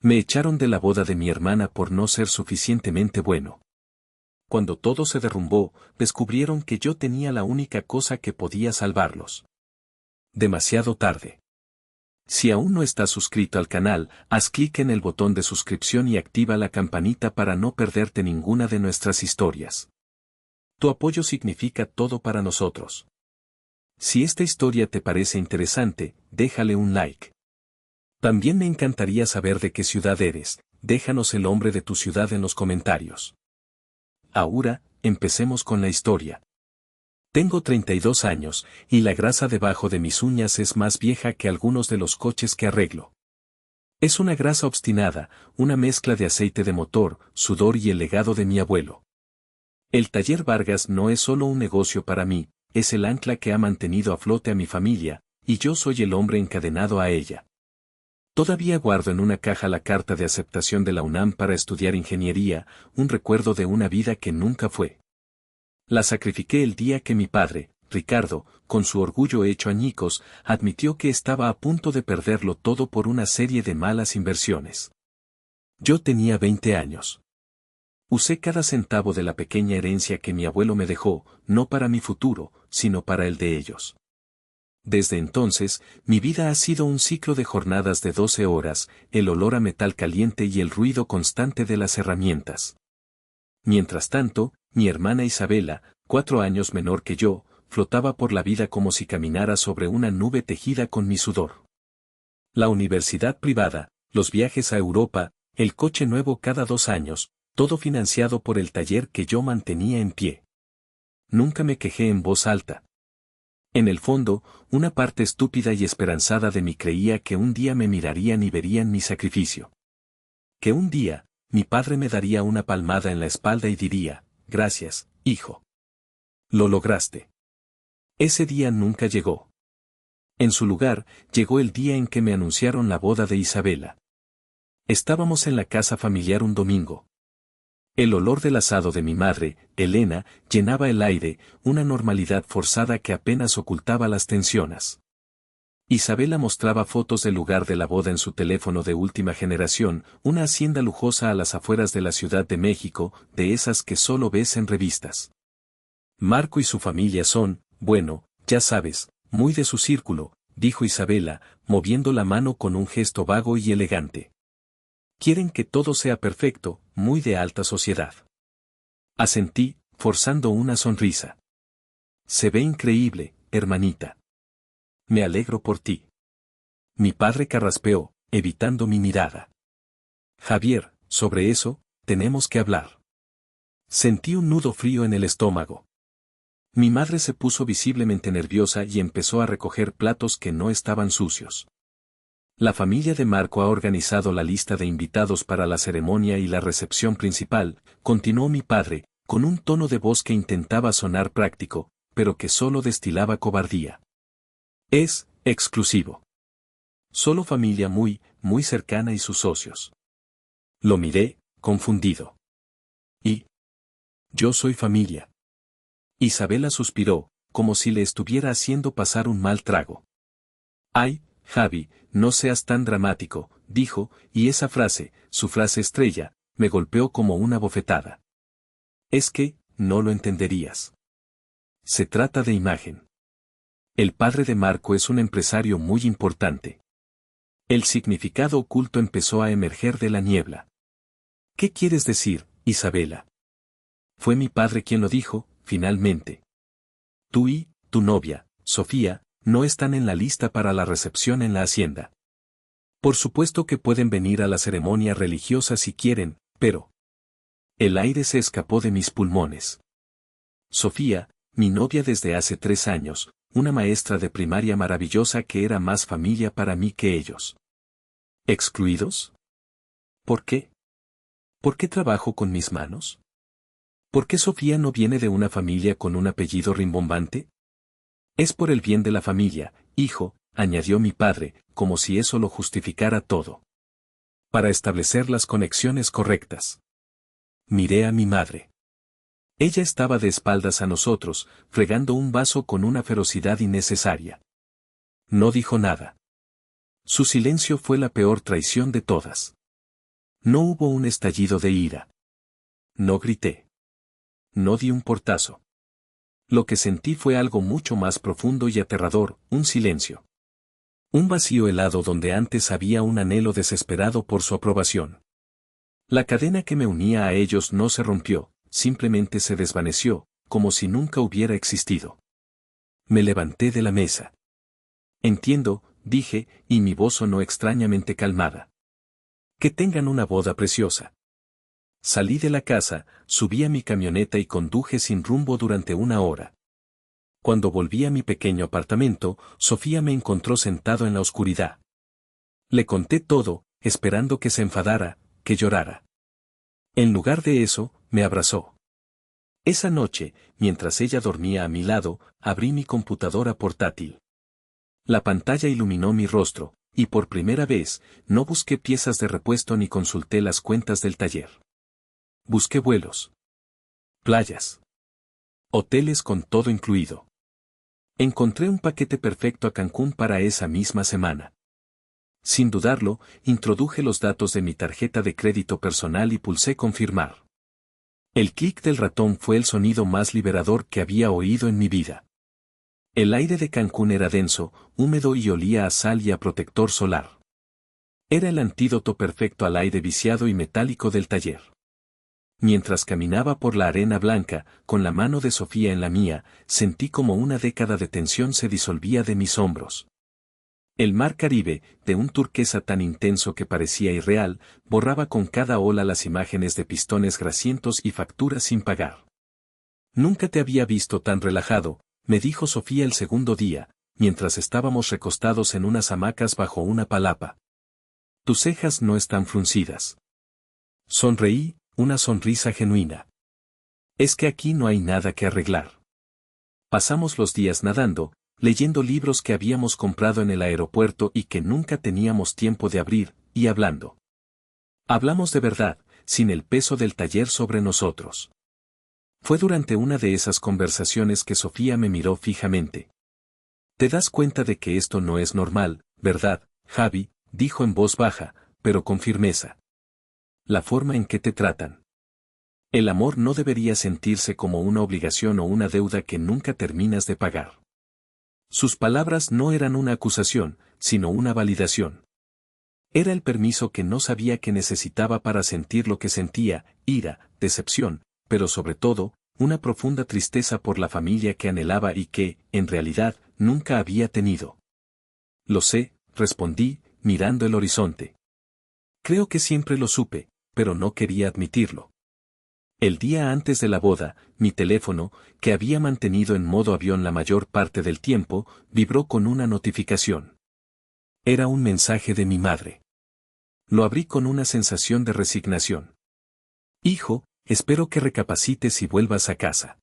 Me echaron de la boda de mi hermana por no ser suficientemente bueno. Cuando todo se derrumbó, descubrieron que yo tenía la única cosa que podía salvarlos. Demasiado tarde. Si aún no estás suscrito al canal, haz clic en el botón de suscripción y activa la campanita para no perderte ninguna de nuestras historias. Tu apoyo significa todo para nosotros. Si esta historia te parece interesante, déjale un like. También me encantaría saber de qué ciudad eres, déjanos el nombre de tu ciudad en los comentarios. Ahora, empecemos con la historia. Tengo 32 años, y la grasa debajo de mis uñas es más vieja que algunos de los coches que arreglo. Es una grasa obstinada, una mezcla de aceite de motor, sudor y el legado de mi abuelo. El taller Vargas no es solo un negocio para mí, es el ancla que ha mantenido a flote a mi familia, y yo soy el hombre encadenado a ella. Todavía guardo en una caja la carta de aceptación de la UNAM para estudiar ingeniería, un recuerdo de una vida que nunca fue. La sacrifiqué el día que mi padre, Ricardo, con su orgullo hecho añicos, admitió que estaba a punto de perderlo todo por una serie de malas inversiones. Yo tenía 20 años. Usé cada centavo de la pequeña herencia que mi abuelo me dejó, no para mi futuro, sino para el de ellos. Desde entonces, mi vida ha sido un ciclo de jornadas de 12 horas, el olor a metal caliente y el ruido constante de las herramientas. Mientras tanto, mi hermana Isabela, 4 años menor que yo, flotaba por la vida como si caminara sobre una nube tejida con mi sudor. La universidad privada, los viajes a Europa, el coche nuevo cada 2 años, todo financiado por el taller que yo mantenía en pie. Nunca me quejé en voz alta. En el fondo, una parte estúpida y esperanzada de mí creía que un día me mirarían y verían mi sacrificio. Que un día, mi padre me daría una palmada en la espalda y diría, gracias, hijo. Lo lograste. Ese día nunca llegó. En su lugar, llegó el día en que me anunciaron la boda de Isabela. Estábamos en la casa familiar un domingo. El olor del asado de mi madre, Elena, llenaba el aire, una normalidad forzada que apenas ocultaba las tensiones. Isabela mostraba fotos del lugar de la boda en su teléfono de última generación, una hacienda lujosa a las afueras de la Ciudad de México, de esas que solo ves en revistas. Marco y su familia son, bueno, ya sabes, muy de su círculo, dijo Isabela, moviendo la mano con un gesto vago y elegante. Quieren que todo sea perfecto, muy de alta sociedad. Asentí, forzando una sonrisa. Se ve increíble, hermanita. Me alegro por ti. Mi padre carraspeó, evitando mi mirada. Javier, sobre eso, tenemos que hablar. Sentí un nudo frío en el estómago. Mi madre se puso visiblemente nerviosa y empezó a recoger platos que no estaban sucios. La familia de Marco ha organizado la lista de invitados para la ceremonia y la recepción principal, continuó mi padre, con un tono de voz que intentaba sonar práctico, pero que solo destilaba cobardía. Es exclusivo. Solo familia muy, muy cercana y sus socios. Lo miré, confundido. ¿Y? Yo soy familia. Isabela suspiró, como si le estuviera haciendo pasar un mal trago. Ay, Javi, no seas tan dramático, dijo, y esa frase, su frase estrella, me golpeó como una bofetada. Es que, no lo entenderías. Se trata de imagen. El padre de Marco es un empresario muy importante. El significado oculto empezó a emerger de la niebla. ¿Qué quieres decir, Isabela? Fue mi padre quien lo dijo, finalmente. Tú y tu novia, Sofía, no están en la lista para la recepción en la hacienda. Por supuesto que pueden venir a la ceremonia religiosa si quieren, pero... El aire se escapó de mis pulmones. Sofía, mi novia desde hace 3 años, una maestra de primaria maravillosa que era más familia para mí que ellos. ¿Excluidos? ¿Por qué? ¿Por qué trabajo con mis manos? ¿Por qué Sofía no viene de una familia con un apellido rimbombante? Es por el bien de la familia, hijo, añadió mi padre, como si eso lo justificara todo. Para establecer las conexiones correctas. Miré a mi madre. Ella estaba de espaldas a nosotros, fregando un vaso con una ferocidad innecesaria. No dijo nada. Su silencio fue la peor traición de todas. No hubo un estallido de ira. No grité. No di un portazo. Lo que sentí fue algo mucho más profundo y aterrador, un silencio. Un vacío helado donde antes había un anhelo desesperado por su aprobación. La cadena que me unía a ellos no se rompió, simplemente se desvaneció, como si nunca hubiera existido. Me levanté de la mesa. Entiendo, dije, y mi voz sonó extrañamente calmada. Que tengan una boda preciosa. Salí de la casa, subí a mi camioneta y conduje sin rumbo durante 1 hora. Cuando volví a mi pequeño apartamento, Sofía me encontró sentado en la oscuridad. Le conté todo, esperando que se enfadara, que llorara. En lugar de eso, me abrazó. Esa noche, mientras ella dormía a mi lado, abrí mi computadora portátil. La pantalla iluminó mi rostro, y por primera vez, no busqué piezas de repuesto ni consulté las cuentas del taller. Busqué vuelos. Playas. Hoteles con todo incluido. Encontré un paquete perfecto a Cancún para esa misma semana. Sin dudarlo, introduje los datos de mi tarjeta de crédito personal y pulsé confirmar. El clic del ratón fue el sonido más liberador que había oído en mi vida. El aire de Cancún era denso, húmedo y olía a sal y a protector solar. Era el antídoto perfecto al aire viciado y metálico del taller. Mientras caminaba por la arena blanca, con la mano de Sofía en la mía, sentí como una década de tensión se disolvía de mis hombros. El mar Caribe, de un turquesa tan intenso que parecía irreal, borraba con cada ola las imágenes de pistones grasientos y facturas sin pagar. Nunca te había visto tan relajado, me dijo Sofía el segundo día, mientras estábamos recostados en unas hamacas bajo una palapa. Tus cejas no están fruncidas. Sonreí, una sonrisa genuina. Es que aquí no hay nada que arreglar. Pasamos los días nadando, leyendo libros que habíamos comprado en el aeropuerto y que nunca teníamos tiempo de abrir, y hablando. Hablamos de verdad, sin el peso del taller sobre nosotros. Fue durante una de esas conversaciones que Sofía me miró fijamente. Te das cuenta de que esto no es normal, ¿verdad, Javi?, dijo en voz baja, pero con firmeza. La forma en que te tratan. El amor no debería sentirse como una obligación o una deuda que nunca terminas de pagar. Sus palabras no eran una acusación, sino una validación. Era el permiso que no sabía que necesitaba para sentir lo que sentía, ira, decepción, pero sobre todo, una profunda tristeza por la familia que anhelaba y que, en realidad, nunca había tenido. Lo sé, respondí, mirando el horizonte. Creo que siempre lo supe, pero no quería admitirlo. El día antes de la boda, mi teléfono, que había mantenido en modo avión la mayor parte del tiempo, vibró con una notificación. Era un mensaje de mi madre. Lo abrí con una sensación de resignación. Hijo, espero que recapacites y vuelvas a casa.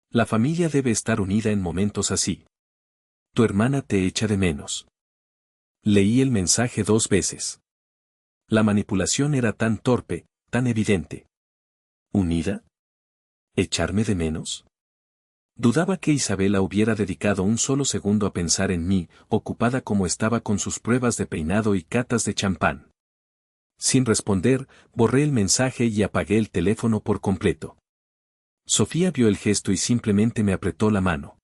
La familia debe estar unida en momentos así. Tu hermana te echa de menos. Leí el mensaje 2 veces. La manipulación era tan torpe, tan evidente. ¿Unida? ¿Echarme de menos? Dudaba que Isabela hubiera dedicado un solo segundo a pensar en mí, ocupada como estaba con sus pruebas de peinado y catas de champán. Sin responder, borré el mensaje y apagué el teléfono por completo. Sofía vio el gesto y simplemente me apretó la mano.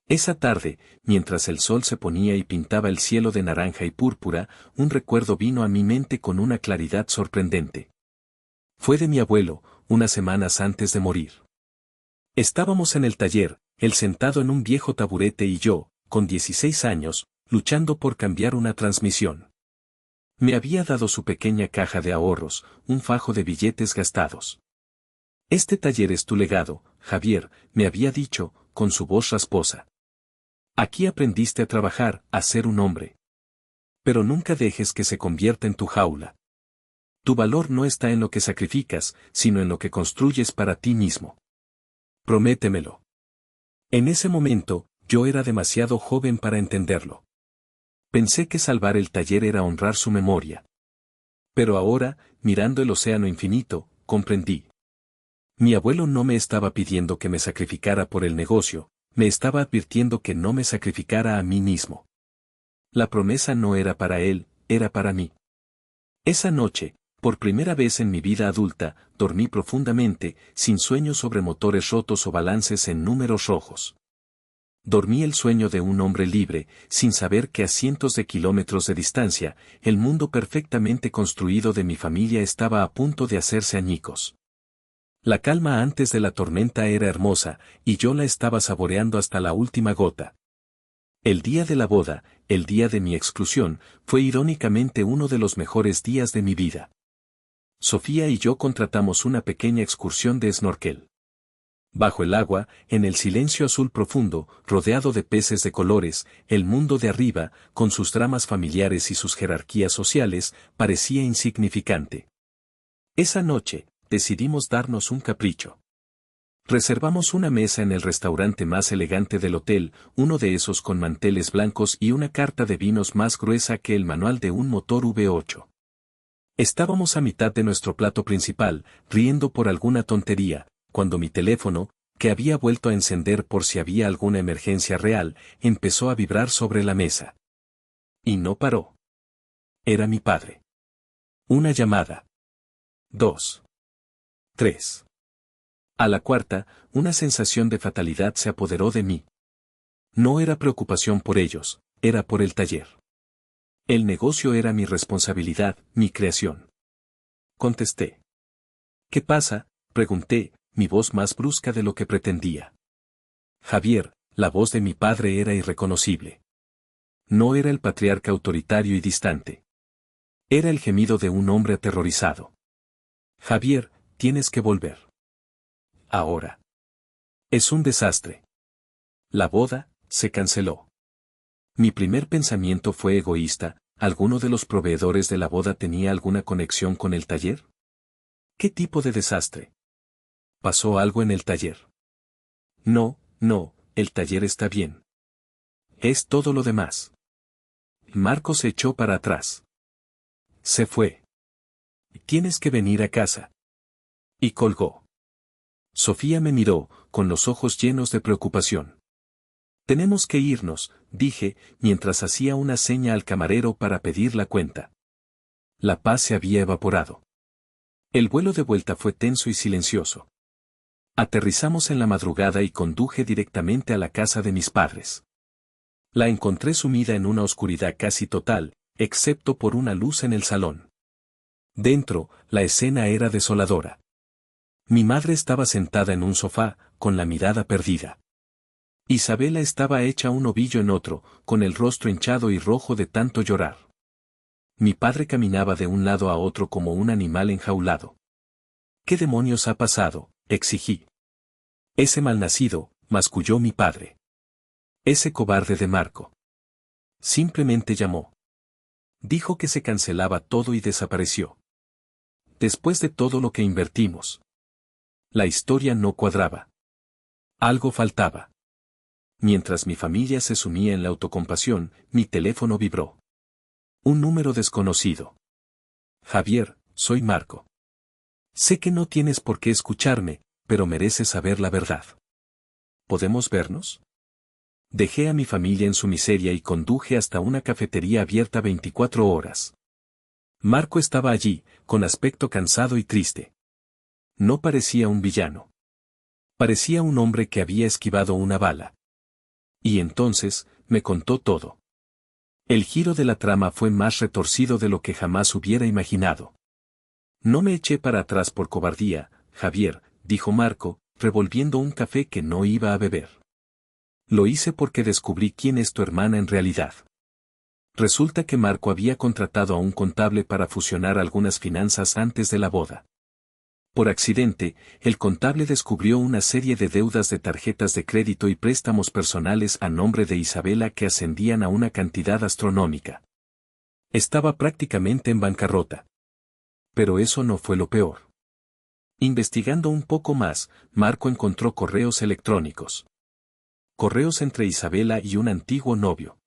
Esa tarde, mientras el sol se ponía y pintaba el cielo de naranja y púrpura, un recuerdo vino a mi mente con una claridad sorprendente. Fue de mi abuelo, unas semanas antes de morir. Estábamos en el taller, él sentado en un viejo taburete y yo, con 16 años, luchando por cambiar una transmisión. Me había dado su pequeña caja de ahorros, un fajo de billetes gastados. Este taller es tu legado, Javier, me había dicho, con su voz rasposa. Aquí aprendiste a trabajar, a ser un hombre. Pero nunca dejes que se convierta en tu jaula. Tu valor no está en lo que sacrificas, sino en lo que construyes para ti mismo. Prométemelo. En ese momento, yo era demasiado joven para entenderlo. Pensé que salvar el taller era honrar su memoria. Pero ahora, mirando el océano infinito, comprendí. Mi abuelo no me estaba pidiendo que me sacrificara por el negocio, me estaba advirtiendo que no me sacrificara a mí mismo. La promesa no era para él, era para mí. Esa noche, Por primera vez en mi vida adulta, dormí profundamente, sin sueños sobre motores rotos o balances en números rojos. Dormí el sueño de un hombre libre, sin saber que a cientos de kilómetros de distancia, el mundo perfectamente construido de mi familia estaba a punto de hacerse añicos. La calma antes de la tormenta era hermosa, y yo la estaba saboreando hasta la última gota. El día de la boda, el día de mi exclusión, fue irónicamente uno de los mejores días de mi vida. Sofía y yo contratamos una pequeña excursión de snorkel. Bajo el agua, en el silencio azul profundo, rodeado de peces de colores, el mundo de arriba, con sus dramas familiares y sus jerarquías sociales, parecía insignificante. Esa noche, decidimos darnos un capricho. Reservamos una mesa en el restaurante más elegante del hotel, uno de esos con manteles blancos y una carta de vinos más gruesa que el manual de un motor V8. Estábamos a mitad de nuestro plato principal, riendo por alguna tontería, cuando mi teléfono, que había vuelto a encender por si había alguna emergencia real, empezó a vibrar sobre la mesa. Y no paró. Era mi padre. Una llamada. 2. 3. A la cuarta, una sensación de fatalidad se apoderó de mí. No era preocupación por ellos, era por el taller. El negocio era mi responsabilidad, mi creación. Contesté. ¿Qué pasa?, pregunté, mi voz más brusca de lo que pretendía. Javier, la voz de mi padre era irreconocible. No era el patriarca autoritario y distante. Era el gemido de un hombre aterrorizado. Javier, tienes que volver. Ahora. Es un desastre. La boda se canceló. Mi primer pensamiento fue egoísta. ¿Alguno de los proveedores de la boda tenía alguna conexión con el taller? ¿Qué tipo de desastre? ¿Pasó algo en el taller? No, el taller está bien. Es todo lo demás. Marco se echó para atrás. Se fue. Tienes que venir a casa. Y colgó. Sofía me miró, con los ojos llenos de preocupación. Tenemos que irnos, dije, mientras hacía una seña al camarero para pedir la cuenta. La paz se había evaporado. El vuelo de vuelta fue tenso y silencioso. Aterrizamos en la madrugada y conduje directamente a la casa de mis padres. La encontré sumida en una oscuridad casi total, excepto por una luz en el salón. Dentro, la escena era desoladora. Mi madre estaba sentada en un sofá, con la mirada perdida. Isabela estaba hecha un ovillo en otro, con el rostro hinchado y rojo de tanto llorar. Mi padre caminaba de un lado a otro como un animal enjaulado. ¿Qué demonios ha pasado?, exigí. Ese malnacido, masculló mi padre. Ese cobarde de Marco. Simplemente llamó. Dijo que se cancelaba todo y desapareció. Después de todo lo que invertimos. La historia no cuadraba. Algo faltaba. Mientras mi familia se sumía en la autocompasión, mi teléfono vibró. Un número desconocido. Javier, soy Marco. Sé que no tienes por qué escucharme, pero mereces saber la verdad. ¿Podemos vernos? Dejé a mi familia en su miseria y conduje hasta una cafetería abierta 24 horas. Marco estaba allí, con aspecto cansado y triste. No parecía un villano. Parecía un hombre que había esquivado una bala. Y entonces, me contó todo. El giro de la trama fue más retorcido de lo que jamás hubiera imaginado. No me eché para atrás por cobardía, Javier, dijo Marco, revolviendo un café que no iba a beber. Lo hice porque descubrí quién es tu hermana en realidad. Resulta que Marco había contratado a un contable para fusionar algunas finanzas antes de la boda. Por accidente, el contable descubrió una serie de deudas de tarjetas de crédito y préstamos personales a nombre de Isabela que ascendían a una cantidad astronómica. Estaba prácticamente en bancarrota. Pero eso no fue lo peor. Investigando un poco más, Marco encontró correos electrónicos. Correos entre Isabela y un antiguo novio.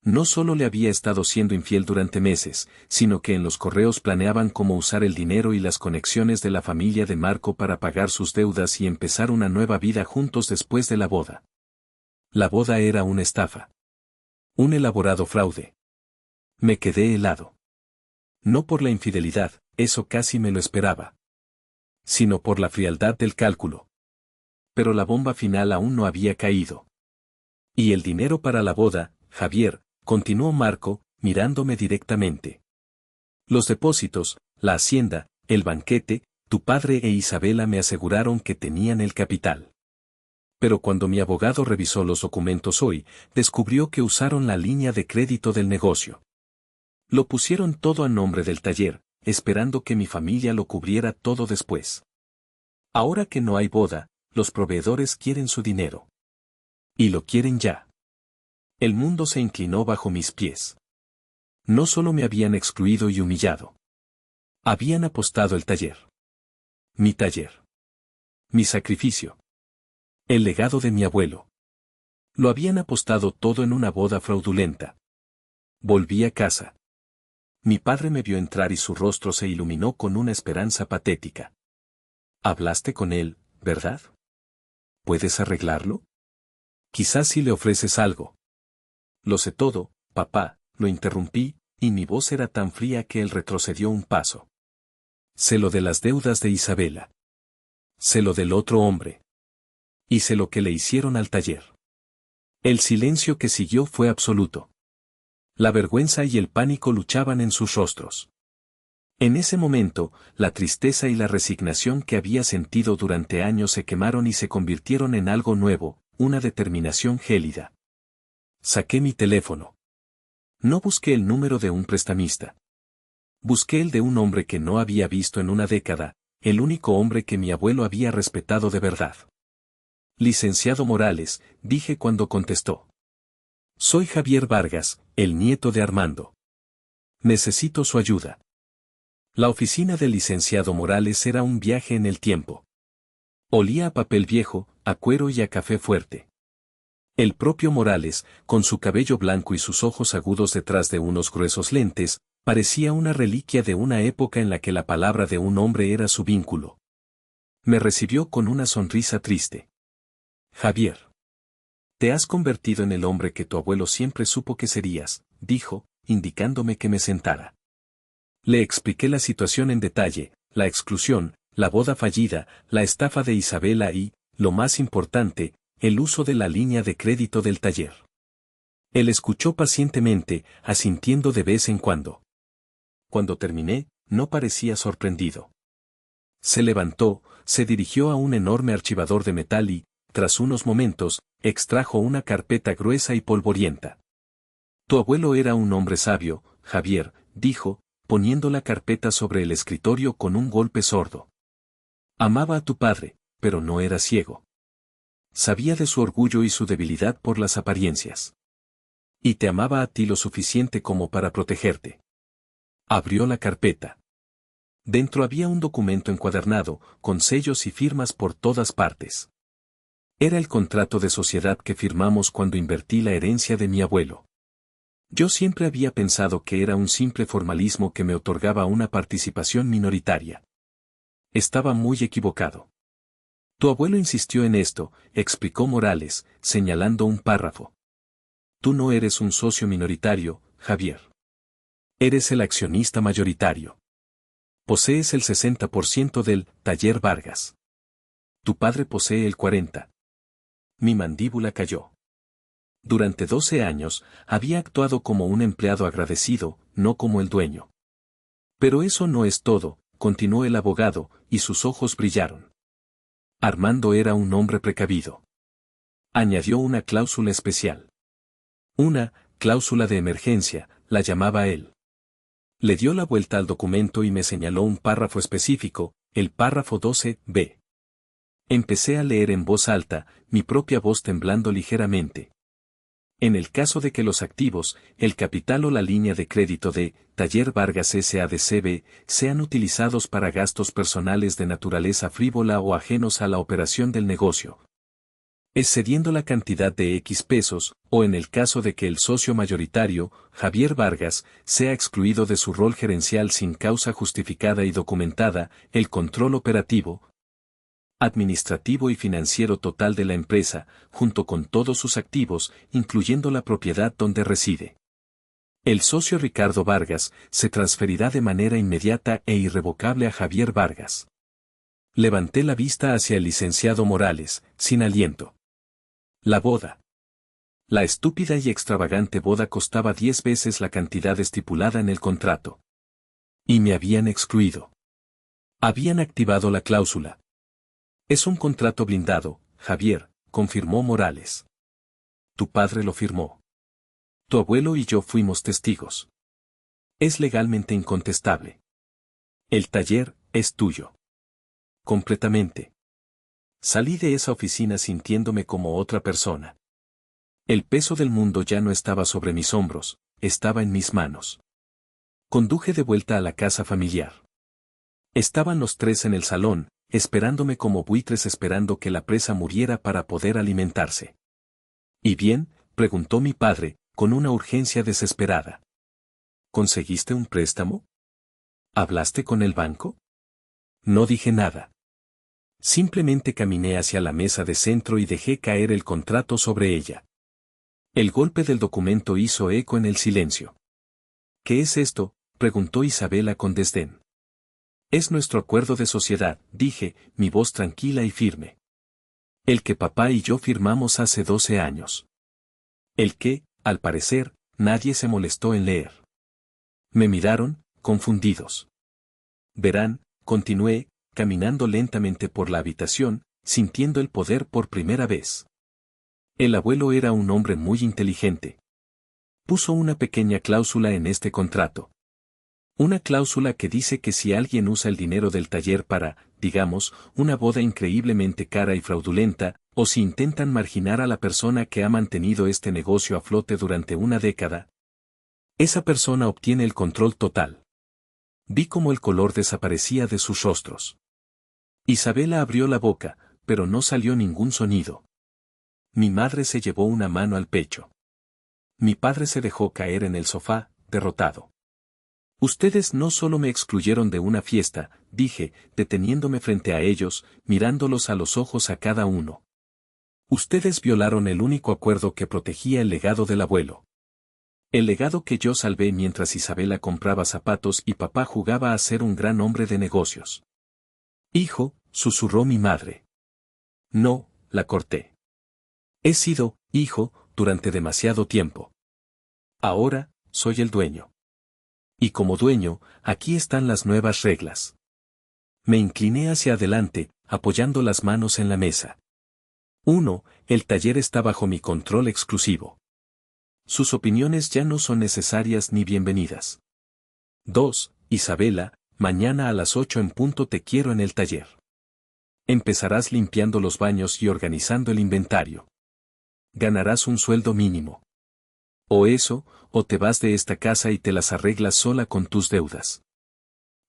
No solo le había estado siendo infiel durante meses, sino que en los correos planeaban cómo usar el dinero y las conexiones de la familia de Marco para pagar sus deudas y empezar una nueva vida juntos después de la boda. La boda era una estafa. Un elaborado fraude. Me quedé helado. No por la infidelidad, eso casi me lo esperaba. Sino por la frialdad del cálculo. Pero la bomba final aún no había caído. Y el dinero para la boda, Javier, continuó Marco, mirándome directamente. Los depósitos, la hacienda, el banquete, tu padre e Isabela me aseguraron que tenían el capital. Pero cuando mi abogado revisó los documentos hoy, descubrió que usaron la línea de crédito del negocio. Lo pusieron todo a nombre del taller, esperando que mi familia lo cubriera todo después. Ahora que no hay boda, los proveedores quieren su dinero. Y lo quieren ya. El mundo se inclinó bajo mis pies. No solo me habían excluido y humillado. Habían apostado el taller. Mi taller. Mi sacrificio. El legado de mi abuelo. Lo habían apostado todo en una boda fraudulenta. Volví a casa. Mi padre me vio entrar y su rostro se iluminó con una esperanza patética. Hablaste con él, ¿verdad? ¿Puedes arreglarlo? Quizás si le ofreces algo. Lo sé todo, papá, lo interrumpí, y mi voz era tan fría que él retrocedió un paso. Sé lo de las deudas de Isabela. Sé lo del otro hombre. Y sé lo que le hicieron al taller. El silencio que siguió fue absoluto. La vergüenza y el pánico luchaban en sus rostros. En ese momento, la tristeza y la resignación que había sentido durante años se quemaron y se convirtieron en algo nuevo, una determinación gélida. Saqué mi teléfono. No busqué el número de un prestamista. Busqué el de un hombre que no había visto en una década, el único hombre que mi abuelo había respetado de verdad. Licenciado Morales, dije cuando contestó. Soy Javier Vargas, el nieto de Armando. Necesito su ayuda. La oficina del licenciado Morales era un viaje en el tiempo. Olía a papel viejo, a cuero y a café fuerte. El propio Morales, con su cabello blanco y sus ojos agudos detrás de unos gruesos lentes, parecía una reliquia de una época en la que la palabra de un hombre era su vínculo. Me recibió con una sonrisa triste. Javier. Te has convertido en el hombre que tu abuelo siempre supo que serías, dijo, indicándome que me sentara. Le expliqué la situación en detalle, la exclusión, la boda fallida, la estafa de Isabela y, lo más importante, el uso de la línea de crédito del taller. Él escuchó pacientemente, asintiendo de vez en cuando. Cuando terminé, no parecía sorprendido. Se levantó, se dirigió a un enorme archivador de metal y, tras unos momentos, extrajo una carpeta gruesa y polvorienta. Tu abuelo era un hombre sabio, Javier, dijo, poniendo la carpeta sobre el escritorio con un golpe sordo. Amaba a tu padre, pero no era ciego. Sabía de su orgullo y su debilidad por las apariencias. Y te amaba a ti lo suficiente como para protegerte. Abrió la carpeta. Dentro había un documento encuadernado, con sellos y firmas por todas partes. Era el contrato de sociedad que firmamos cuando invertí la herencia de mi abuelo. Yo siempre había pensado que era un simple formalismo que me otorgaba una participación minoritaria. Estaba muy equivocado. Tu abuelo insistió en esto, explicó Morales, señalando un párrafo. Tú no eres un socio minoritario, Javier. Eres el accionista mayoritario. Posees el 60% del Taller Vargas. Tu padre posee el 40%. Mi mandíbula cayó. Durante 12 años, había actuado como un empleado agradecido, no como el dueño. Pero eso no es todo, continuó el abogado, y sus ojos brillaron. Armando era un hombre precavido. Añadió una cláusula especial. Una cláusula de emergencia, la llamaba él. Le dio la vuelta al documento y me señaló un párrafo específico, el párrafo 12b. Empecé a leer en voz alta, mi propia voz temblando ligeramente. En el caso de que los activos, el capital o la línea de crédito de Taller Vargas S.A.D.C.B. sean utilizados para gastos personales de naturaleza frívola o ajenos a la operación del negocio, excediendo la cantidad de X pesos, o en el caso de que el socio mayoritario, Javier Vargas, sea excluido de su rol gerencial sin causa justificada y documentada, el control operativo, administrativo y financiero total de la empresa, junto con todos sus activos, incluyendo la propiedad donde reside. El socio Ricardo Vargas se transferirá de manera inmediata e irrevocable a Javier Vargas. Levanté la vista hacia el licenciado Morales, sin aliento. La boda. La estúpida y extravagante boda costaba 10 veces la cantidad estipulada en el contrato. Y me habían excluido. Habían activado la cláusula. Es un contrato blindado, Javier, confirmó Morales. Tu padre lo firmó. Tu abuelo y yo fuimos testigos. Es legalmente incontestable. El taller es tuyo. Completamente. Salí de esa oficina sintiéndome como otra persona. El peso del mundo ya no estaba sobre mis hombros, estaba en mis manos. Conduje de vuelta a la casa familiar. Estaban los tres en el salón, esperándome como buitres esperando que la presa muriera para poder alimentarse. ¿Y bien?, preguntó mi padre, con una urgencia desesperada. ¿Conseguiste un préstamo? ¿Hablaste con el banco? No dije nada. Simplemente caminé hacia la mesa de centro y dejé caer el contrato sobre ella. El golpe del documento hizo eco en el silencio. ¿Qué es esto?, preguntó Isabela con desdén. Es nuestro acuerdo de sociedad, dije, mi voz tranquila y firme. El que papá y yo firmamos hace 12 años. El que, al parecer, nadie se molestó en leer. Me miraron, confundidos. Verán, continué, caminando lentamente por la habitación, sintiendo el poder por primera vez. El abuelo era un hombre muy inteligente. Puso una pequeña cláusula en este contrato. Una cláusula que dice que si alguien usa el dinero del taller para, digamos, una boda increíblemente cara y fraudulenta, o si intentan marginar a la persona que ha mantenido este negocio a flote durante una década, esa persona obtiene el control total. Vi cómo el color desaparecía de sus rostros. Isabela abrió la boca, pero no salió ningún sonido. Mi madre se llevó una mano al pecho. Mi padre se dejó caer en el sofá, derrotado. Ustedes no solo me excluyeron de una fiesta, dije, deteniéndome frente a ellos, mirándolos a los ojos a cada uno. Ustedes violaron el único acuerdo que protegía el legado del abuelo. El legado que yo salvé mientras Isabela compraba zapatos y papá jugaba a ser un gran hombre de negocios. Hijo, susurró mi madre. No, la corté. He sido, hijo, durante demasiado tiempo. Ahora, soy el dueño. Y como dueño, aquí están las nuevas reglas. Me incliné hacia adelante, apoyando las manos en la mesa. 1. El taller está bajo mi control exclusivo. Sus opiniones ya no son necesarias ni bienvenidas. 2. Isabela, mañana a las 8 en punto te quiero en el taller. Empezarás limpiando los baños y organizando el inventario. Ganarás un sueldo mínimo. O eso, o te vas de esta casa y te las arreglas sola con tus deudas.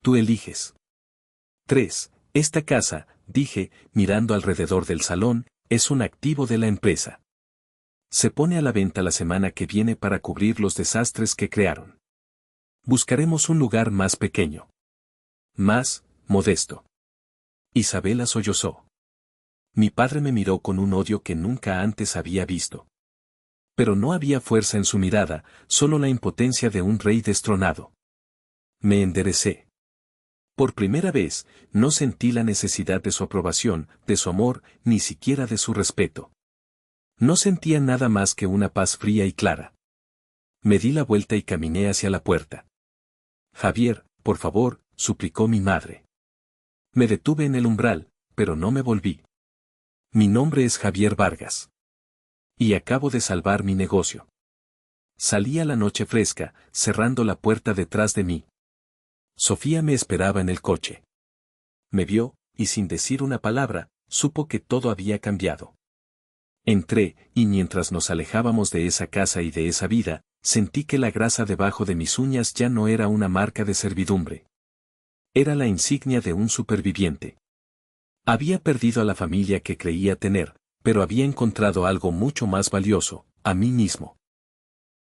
Tú eliges. 3. Esta casa, dije, mirando alrededor del salón, es un activo de la empresa. Se pone a la venta la semana que viene para cubrir los desastres que crearon. Buscaremos un lugar más pequeño. Más, modesto. Isabela sollozó. Mi padre me miró con un odio que nunca antes había visto. Pero no había fuerza en su mirada, solo la impotencia de un rey destronado. Me enderecé. Por primera vez, no sentí la necesidad de su aprobación, de su amor, ni siquiera de su respeto. No sentía nada más que una paz fría y clara. Me di la vuelta y caminé hacia la puerta. Javier, por favor, suplicó mi madre. Me detuve en el umbral, pero no me volví. Mi nombre es Javier Vargas. Y acabo de salvar mi negocio. Salí a la noche fresca, cerrando la puerta detrás de mí. Sofía me esperaba en el coche. Me vio, y sin decir una palabra, supo que todo había cambiado. Entré, y mientras nos alejábamos de esa casa y de esa vida, sentí que la grasa debajo de mis uñas ya no era una marca de servidumbre. Era la insignia de un superviviente. Había perdido a la familia que creía tener, pero había encontrado algo mucho más valioso, a mí mismo.